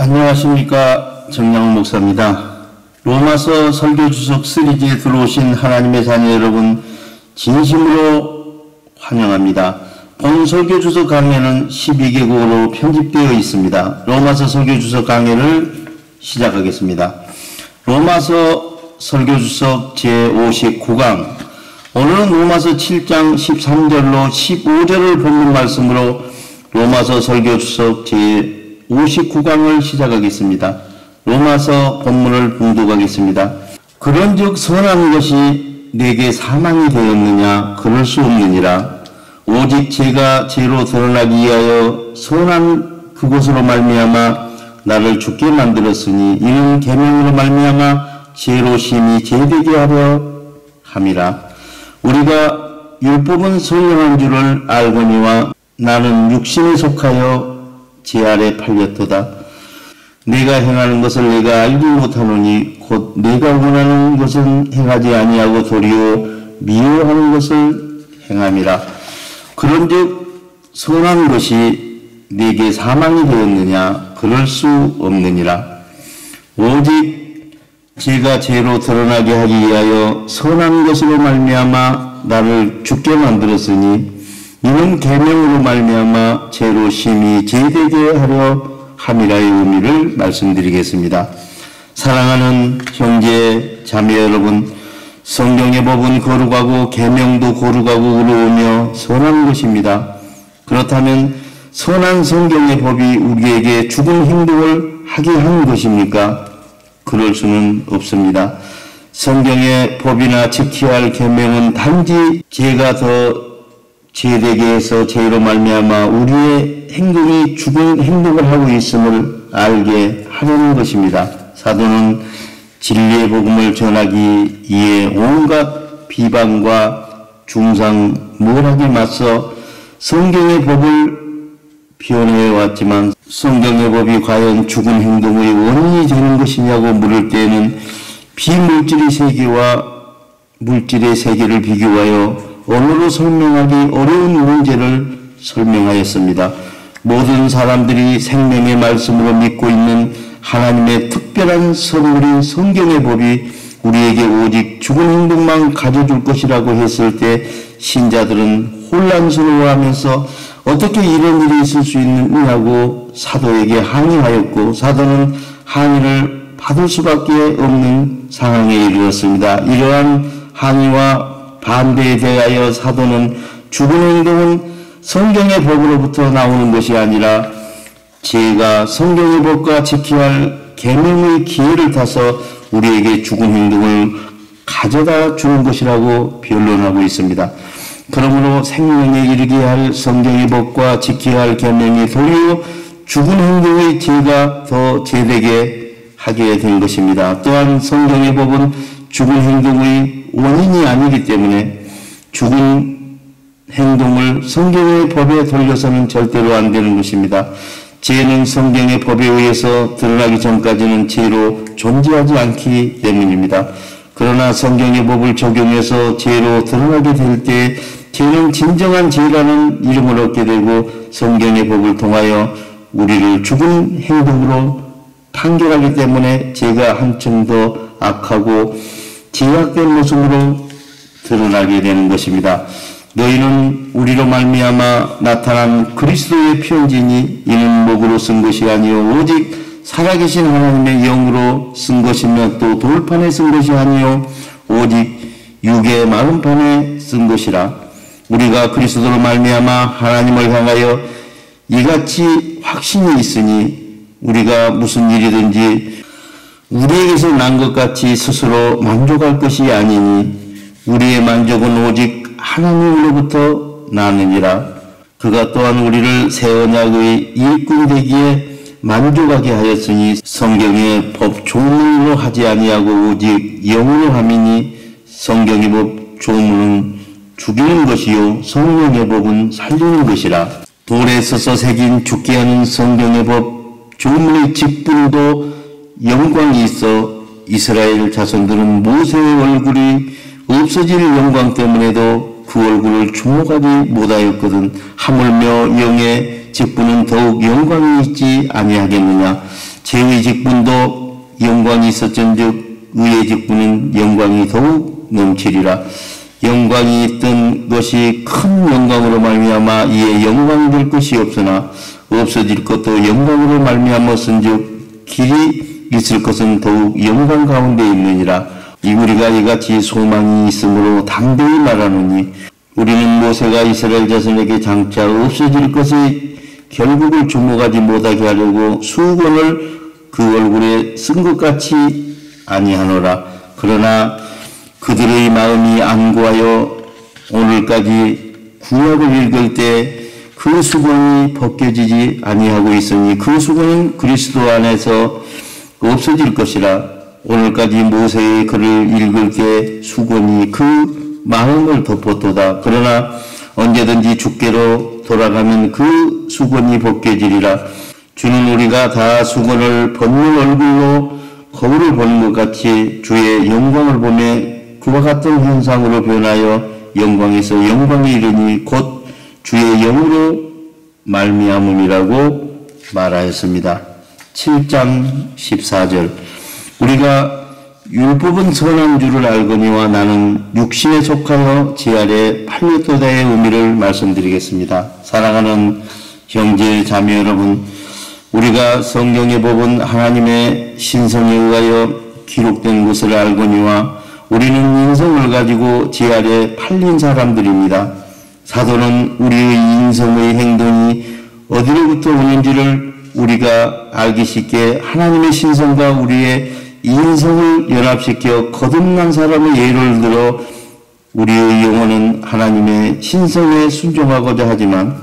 안녕하십니까, 정양훈 목사입니다. 로마서 설교주석 시리즈에 들어오신 하나님의 자녀 여러분, 진심으로 환영합니다. 본 설교주석 강해는 12개국어로 편집되어 있습니다. 로마서 설교주석 강해를 시작하겠습니다. 로마서 설교주석 제59강. 오늘은 로마서 7장 13절로 15절을 본문 말씀으로 로마서 설교주석 제59강을 시작하겠습니다. 로마서 본문을 봉독하겠습니다. 그런즉 선한 것이 내게 사망이 되었느냐? 그럴 수 없느니라. 오직 죄가 죄로 드러나기 위하여 선한 그것으로 말미암아 나를 죽게 만들었으니 이는 계명으로 말미암아 죄로 심히 죄되게 하려 함이라. 우리가 율법은 선량한 줄을 알거니와 나는 육신에 속하여 죄 아래 팔렸도다. 내가 행하는 것을 내가 알지 못하노니 곧 내가 원하는 것은 행하지 아니하고 도리어 미워하는 것을 행함이라. 그런즉 선한 것이 내게 사망이 되었느냐? 그럴 수 없느니라. 오직 죄가 죄로 드러나게 하기 위하여 선한 것으로 말미암아 나를 죽게 만들었으니 이는 계명으로 말미암아 죄로 심히 죄되게 하려 함이라의 의미를 말씀드리겠습니다. 사랑하는 형제 자매 여러분, 성경의 법은 거룩하고 계명도 거룩하고 의로우며 선한 것입니다. 그렇다면 선한 성경의 법이 우리에게 죽은 행동을 하게 한 것입니까? 그럴 수는 없습니다. 성경의 법이나 지켜야 할 계명은 단지 죄가 더 죄되게 해서 죄로 말미암아 우리의 행동이 죽은 행동을 하고 있음을 알게 하려는 것입니다. 사도는 진리의 복음을 전하기 위해 온갖 비방과 중상모략에 맞서 성경의 법을 변호해 왔지만 성경의 법이 과연 죽은 행동의 원인이 되는 것이냐고 물을 때에는 비물질의 세계와 물질의 세계를 비교하여 언어로 설명하기 어려운 문제를 설명하였습니다. 모든 사람들이 생명의 말씀으로 믿고 있는 하나님의 특별한 선물인 성경의 법이 우리에게 오직 죽은 행동만 가져줄 것이라고 했을 때 신자들은 혼란스러워하면서 어떻게 이런 일이 있을 수 있느냐고 사도에게 항의하였고 사도는 항의를 받을 수밖에 없는 상황에 이르렀습니다. 이러한 항의와 반대에 대하여 사도는 죽은 행동은 성경의 법으로부터 나오는 것이 아니라 죄가 성경의 법과 지켜야 할 계명의 기회를 타서 우리에게 죽은 행동을 가져다 주는 것이라고 변론하고 있습니다. 그러므로 생명에 이르게 할 성경의 법과 지켜야 할 계명이 도리어 죽은 행동의 죄가 더 죄되게 하게 된 것입니다. 또한 성경의 법은 죽은 행동의 원인이 아니기 때문에 죽은 행동을 성경의 법에 돌려서는 절대로 안 되는 것입니다. 죄는 성경의 법에 의해서 드러나기 전까지는 죄로 존재하지 않기 때문입니다. 그러나 성경의 법을 적용해서 죄로 드러나게 될 때 죄는 진정한 죄라는 이름을 얻게 되고 성경의 법을 통하여 우리를 죽은 행동으로 판결하기 때문에 죄가 한층 더 악하고 제약된 모습으로 드러나게 되는 것입니다. 너희는 우리로 말미암아 나타난 그리스도의 편지니 이는 목으로 쓴 것이 아니요 오직 살아계신 하나님의 영으로 쓴 것이며 또 돌판에 쓴 것이 아니요 오직 육의 마음판에 쓴 것이라. 우리가 그리스도로 말미암아 하나님을 향하여 이같이 확신이 있으니 우리가 무슨 일이든지 우리에게서 난 것 같이 스스로 만족할 것이 아니니 우리의 만족은 오직 하나님으로부터 나느니라. 그가 또한 우리를 새 언약의 일꾼 되기에 만족하게 하였으니 성경의 법 조문으로 하지 아니하고 오직 영으로 함이니 성경의 법 조문은 죽이는 것이요 성령의 법은 살리는 것이라. 돌에 써서 새긴 죽게 하는 성경의 법 조문의 직분도 영광이 있어 이스라엘 자손들은 모세의 얼굴이 없어질 영광 때문에도 그 얼굴을 주목하지 못하였거든. 하물며 영의 직분은 더욱 영광이 있지 아니하겠느냐. 죄의 직분도 영광이 있었전즉 의의 직분은 영광이 더욱 넘치리라. 영광이 있던 것이 큰 영광으로 말미암아 이에 영광이 될 것이 없으나 없어질 것도 영광으로 말미암았은즉 길이 있을 것은 더욱 영광 가운데 있느니라. 우리가 이같이 소망이 있으므로 담대히 말하노니 우리는 모세가 이스라엘 자손에게 장차 없어질 것의 결국을 주목하지 못하게 하려고 수건을 그 얼굴에 쓴 것 같이 아니하노라. 그러나 그들의 마음이 안고하여 오늘까지 구약을 읽을 때 그 수건이 벗겨지지 아니하고 있으니 그 수건은 그리스도 안에서 없어질 것이라. 오늘까지 모세의 글을 읽을 때 수건이 그 마음을 덮었도다. 그러나 언제든지 주께로 돌아가면 그 수건이 벗겨지리라. 주는 우리가 다 수건을 벗는 얼굴로 거울을 보는 것 같이 주의 영광을 보며 그와 같은 현상으로 변하여 영광에서 영광에 이르니 곧 주의 영으로 말미암음이라고 말하였습니다. 7장 14절 우리가 율법은 선한 줄을 알거니와 나는 육신에 속하여 지 아래 팔렸도다의 의미를 말씀드리겠습니다. 사랑하는 형제 자매 여러분, 우리가 성경의 법은 하나님의 신성에 의하여 기록된 것을 알거니와 우리는 인성을 가지고 지 아래 팔린 사람들입니다. 사도는 우리의 인성의 행동이 어디로부터 오는지를 우리가 알기 쉽게 하나님의 신성과 우리의 인성을 연합시켜 거듭난 사람의 예를 들어 우리의 영혼은 하나님의 신성에 순종하고자 하지만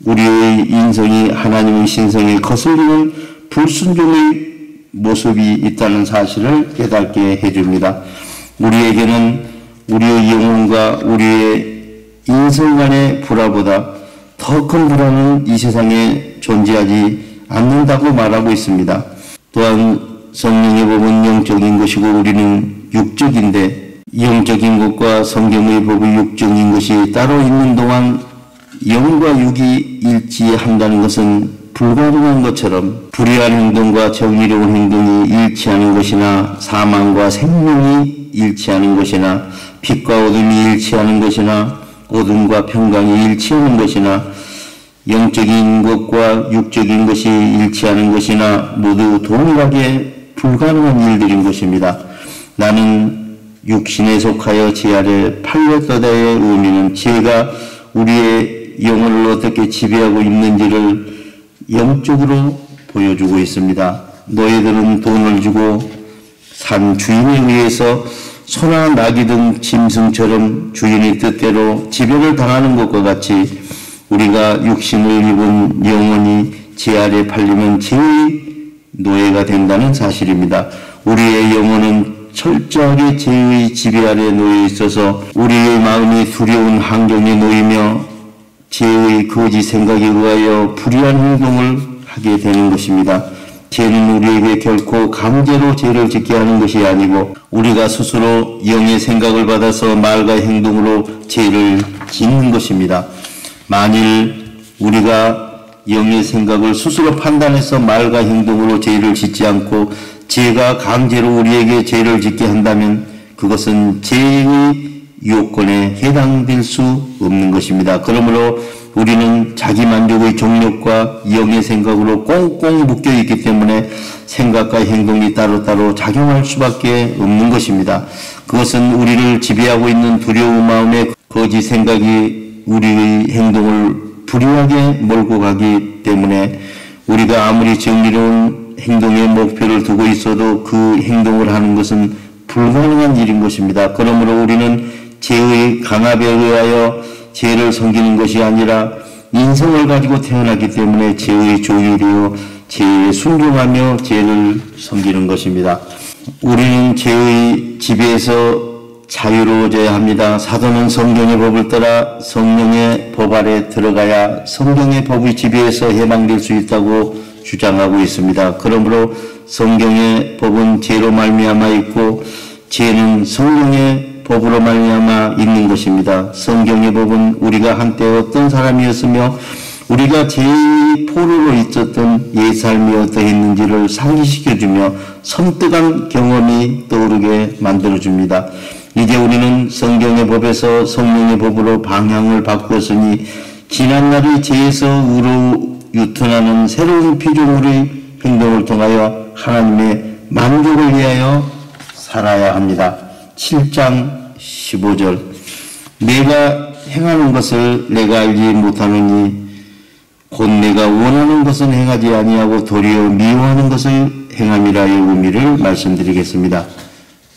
우리의 인성이 하나님의 신성에 거슬리는 불순종의 모습이 있다는 사실을 깨닫게 해줍니다. 우리에게는 우리의 영혼과 우리의 인성 간의 불화보다 더 큰 불화는 이 세상에 존재하지 않는다고 말하고 있습니다. 또한 성령의 법은 영적인 것이고 우리는 육적인데 영적인 것과 성경의 법의 육적인 것이 따로 있는 동안 영과 육이 일치한다는 것은 불가능한 것처럼 불의한 행동과 정의로운 행동이 일치하는 것이나 사망과 생명이 일치하는 것이나 빛과 어둠이 일치하는 것이나 어둠과 평강이 일치하는 것이나 영적인 것과 육적인 것이 일치하는 것이나 모두 동일하게 불가능한 일들인 것입니다. 나는 육신에 속하여 지 아래 팔렸도다의 의미는 지혜가 우리의 영혼을 어떻게 지배하고 있는지를 영적으로 보여주고 있습니다. 너희들은 돈을 주고 산 주인에 의해서 소나 나귀 등 짐승처럼 주인의 뜻대로 지배를 당하는 것과 같이 우리가 육신을 입은 영혼이 지 아래 팔리면 죄의 노예가 된다는 사실입니다. 우리의 영혼은 철저하게 죄의 지배 아래 놓여 있어서 우리의 마음이 두려운 환경에 놓이며 죄의 거짓 생각에 의하여 불의한 행동을 하게 되는 것입니다. 죄는 우리에게 결코 강제로 죄를 짓게 하는 것이 아니고 우리가 스스로 영의 생각을 받아서 말과 행동으로 죄를 짓는 것입니다. 만일 우리가 영의 생각을 스스로 판단해서 말과 행동으로 죄를 짓지 않고 죄가 강제로 우리에게 죄를 짓게 한다면 그것은 죄의 요건에 해당될 수 없는 것입니다. 그러므로 우리는 자기만족의 종력과 영의 생각으로 꽁꽁 묶여있기 때문에 생각과 행동이 따로따로 작용할 수밖에 없는 것입니다. 그것은 우리를 지배하고 있는 두려운 마음의 거짓 생각이 우리의 행동을 불의하게 몰고 가기 때문에 우리가 아무리 정의로운 행동의 목표를 두고 있어도 그 행동을 하는 것은 불가능한 일인 것입니다. 그러므로 우리는 죄의 강압에 의하여 죄를 섬기는 것이 아니라 인성을 가지고 태어났기 때문에 죄의 종이 되어 죄에 순종하며 죄를 섬기는 것입니다. 우리는 죄의 지배에서 자유로워져야 합니다. 사도는 성경의 법을 따라 성령의 법 아래 들어가야 성경의 법의 지배에서 해방될 수 있다고 주장하고 있습니다. 그러므로 성경의 법은 죄로 말미암아 있고 죄는 성령의 법으로 말미암아 있는 것입니다. 성경의 법은 우리가 한때 어떤 사람이었으며 우리가 제4로로 있었던 옛 삶이 어떠했는지를 상기시켜주며 섬뜩한 경험이 떠오르게 만들어줍니다. 이제 우리는 성경의 법에서 성령의 법으로 방향을 바꾸었으니 지난날의 죄에서 우로 유턴하는 새로운 피조물의 행동을 통하여 하나님의 만족을 위하여 살아야 합니다. 7장 15절 내가 행하는 것을 내가 알지 못하느니 곧 내가 원하는 것은 행하지 아니하고 도리어 미워하는 것을 행함이라의 의미를 말씀드리겠습니다.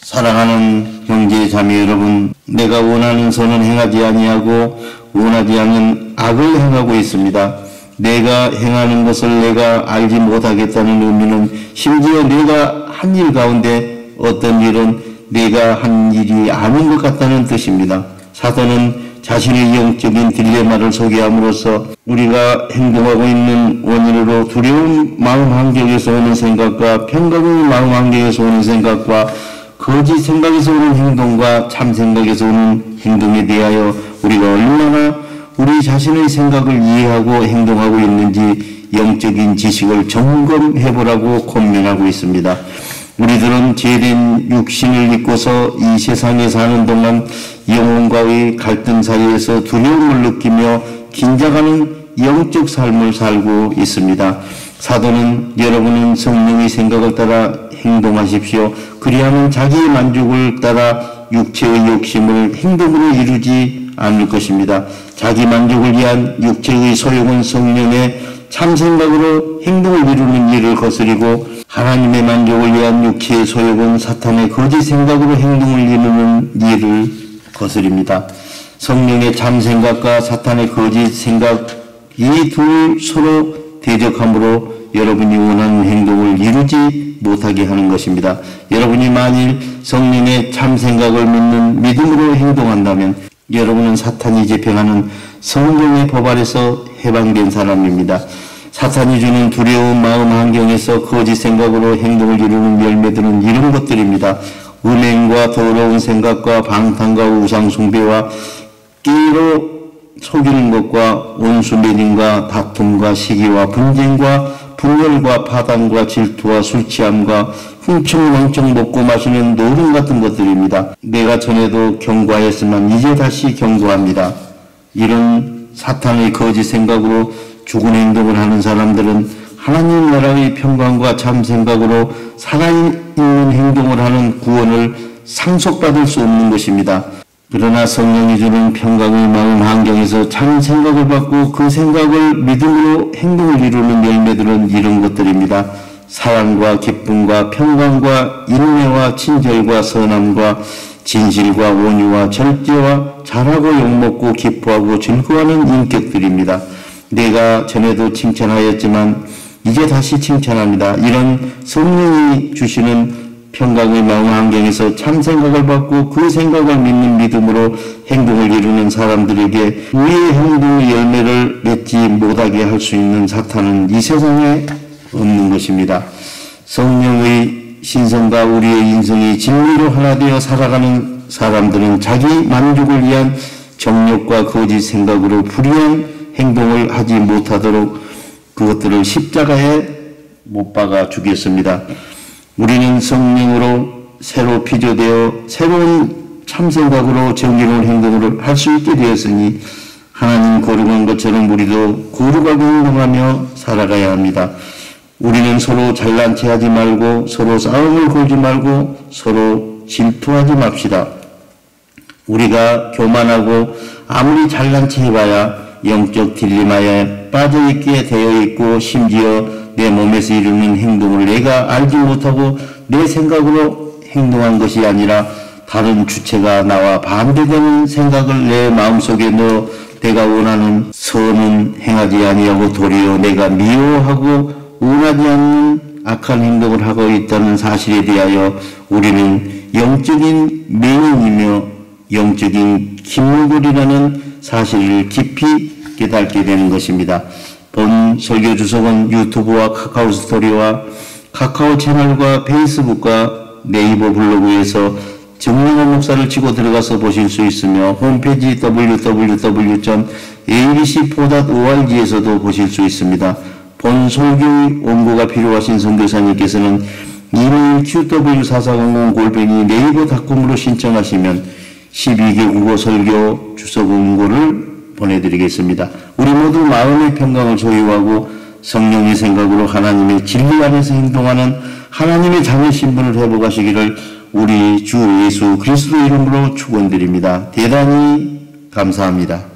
사랑하는 형제 자매 여러분, 내가 원하는 선은 행하지 아니하고 원하지 않는 악을 행하고 있습니다. 내가 행하는 것을 내가 알지 못하겠다는 의미는 심지어 내가 한 일 가운데 어떤 일은 내가 한 일이 아닌 것 같다는 뜻입니다. 사도는 자신의 영적인 딜레마를 소개함으로써 우리가 행동하고 있는 원인으로 두려운 마음 환경에서 오는 생각과 평강의 마음 환경에서 오는 생각과 거짓 생각에서 오는 행동과 참 생각에서 오는 행동에 대하여 우리가 얼마나 우리 자신의 생각을 이해하고 행동하고 있는지 영적인 지식을 점검해보라고 권면하고 있습니다. 우리들은 죄된 육신을 입고서 이 세상에 사는 동안 영혼과의 갈등 사이에서 두려움을 느끼며 긴장하는 영적 삶을 살고 있습니다. 사도는 여러분은 성령의 생각을 따라 행동하십시오. 그리하면 자기의 만족을 따라 육체의 욕심을 행동으로 이루지 않을 것입니다. 자기 만족을 위한 육체의 소욕은 성령의 참 생각으로 행동을 이루는 일을 거스리고 하나님의 만족을 위한 육체의 소욕은 사탄의 거짓 생각으로 행동을 이루는 일을 거스립니다. 성령의 참 생각과 사탄의 거짓 생각 이 둘 서로 대적함으로 여러분이 원하는 행동을 이루지 못하게 하는 것입니다. 여러분이 만일 성령의 참 생각을 믿는 믿음으로 행동한다면 여러분은 사탄이 집행하는 성령의 법 아래서 해방된 사람입니다. 사탄이 주는 두려운 마음 환경에서 거짓 생각으로 행동을 이루는 열매들은 이런 것들입니다. 음행과 더러운 생각과 방탕과 우상숭배와 끼로 속이는 것과 온수 매김과 다툼과 시기와 분쟁과 분열과 파단과 질투와 술취함과 흥청망청 먹고 마시는 노름 같은 것들입니다. 내가 전에도 경고하였지만 이제 다시 경고합니다. 이런 사탄의 거짓 생각으로 죽은 행동을 하는 사람들은 하나님 나라의 평강과 참 생각으로 살아있는 행동을 하는 구원을 상속받을 수 없는 것입니다. 그러나 성령이 주는 평강의 마음 환경에서 참 생각을 받고 그 생각을 믿음으로 행동을 이루는 열매들은 이런 것들입니다. 사랑과 기쁨과 평강과 인내와 친절과 선함과 진실과 온유와 절제와 잘하고 욕먹고 기뻐하고 즐거워하는 인격들입니다. 내가 전에도 칭찬하였지만 이제 다시 칭찬합니다. 이런 성령이 주시는 평강의 마음 환경에서 참 생각을 받고 그 생각을 믿는 믿음으로 행동을 이루는 사람들에게 우리의 행동의 열매를 맺지 못하게 할 수 있는 사탄은 이 세상에 없는 것입니다. 성령의 신성과 우리의 인성이 진리로 하나 되어 살아가는 사람들은 자기 만족을 위한 정욕과 거짓 생각으로 불의한 행동을 하지 못하도록 그것들을 십자가에 못 박아 주겠습니다. 우리는 성령으로 새로 피조되어 새로운 참생각으로 정의로운 행동을 할 수 있게 되었으니 하나님 거룩한 것처럼 우리도 거룩하게 행동하며 살아가야 합니다. 우리는 서로 잘난 체 하지 말고 서로 싸움을 걸지 말고 서로 질투하지 맙시다. 우리가 교만하고 아무리 잘난 체 해봐야 영적 딜레마에 빠져있게 되어 있고 심지어 내 몸에서 이루는 행동을 내가 알지 못하고 내 생각으로 행동한 것이 아니라 다른 주체가 나와 반대되는 생각을 내 마음속에 넣어 내가 원하는 선은 행하지 아니하고 도리어 내가 미워하고 원하지 않는 악한 행동을 하고 있다는 사실에 대하여 우리는 영적인 맹인이며 영적인 기물들이라는 사실을 깊이 깨닫게 되는 것입니다. 본 설교 주석은 유튜브와 카카오 스토리와 카카오 채널과 페이스북과 네이버 블로그에서 정명원 목사를 치고 들어가서 보실 수 있으며 홈페이지 www. abc.org에서도 보실 수 있습니다. 본설교의 원고가 필요하신 선교사님께서는 이메일 qw4400@naver.com으로 신청하시면 12개 국어 설교 주석 원고를 보내드리겠습니다. 우리 모두 마음의 평강을 소유하고 성령의 생각으로 하나님의 진리 안에서 행동하는 하나님의 자녀 신분을 회복하시기를 우리 주 예수 그리스도 이름으로 축원드립니다. 대단히 감사합니다.